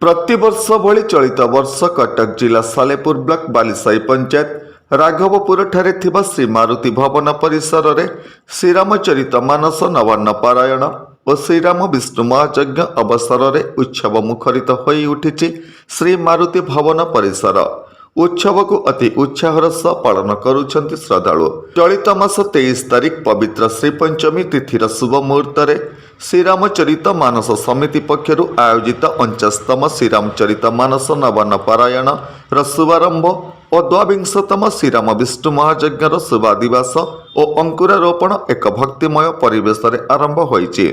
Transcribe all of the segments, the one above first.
प्रतिवर्ष भली चलित वर्ष कटक जिला सालेपुर ब्लॉक बालीसाही पंचायत राघवपुर ठारे थिबा श्री मारुति भवन परिसर रे श्रीरामचरित मानस नवान्न पारायण और श्रीराम विष्णु महायज्ञ अवसर रे उत्सव मुखरित होई उठिछि। श्री मारुति भवन परिसर उत्सव को अति उत्साहर सह पालन करुछन्ति श्रद्धालु। चलित मास 23 तारिख पवित्र श्री पंचमी तिथिर शुभ मुहूर्त रे श्रीरामचरित मानस समिति पक्षरु आयोजित 49तम श्रीरामचरित मानस नवान्न पारायण शुभारंभ और 22तम श्रीराम विष्णु महायज्ञर शुभादिवास और अंकुरारोपण एक भक्तिमय परिवेश रे आरंभ होइछि।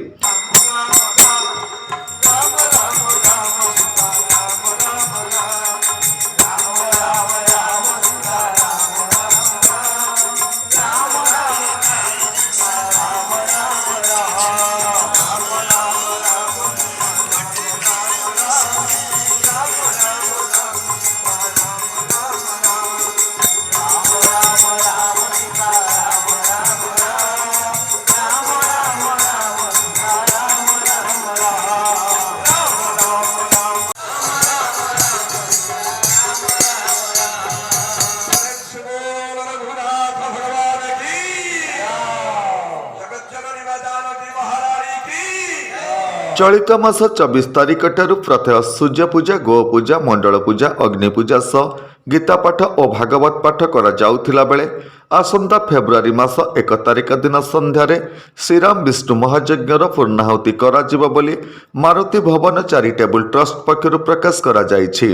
चलित मास 24 तारिख ठारू प्रत्यह सूर्य पूजा गो पूजा मंडल पूजा अग्नि पूजा सह गीता पाठ और भागवत पाठ करा जाउथिला बेले आसंता फेब्रुआरी मास 1 तारिख दिन संध्यारे श्रीराम विष्णु महायज्ञर पूर्णाहुति करा जिवो बोली मारुति भवन चैरिटेबल ट्रस्ट पक्षरु प्रकाश करा जायछि।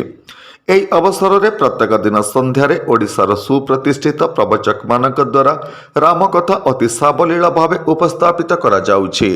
एही अवसर रे प्रत्येक दिन संध्यारे ओडिशार सुप्रतिष्ठित प्रवचक मानक द्वारा रामकथा अति सावलीला भावे उपस्थापित करा जाउछि।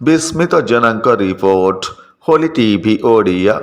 विस्मित जनक रिपोर्ट होली टीवी ओडिया।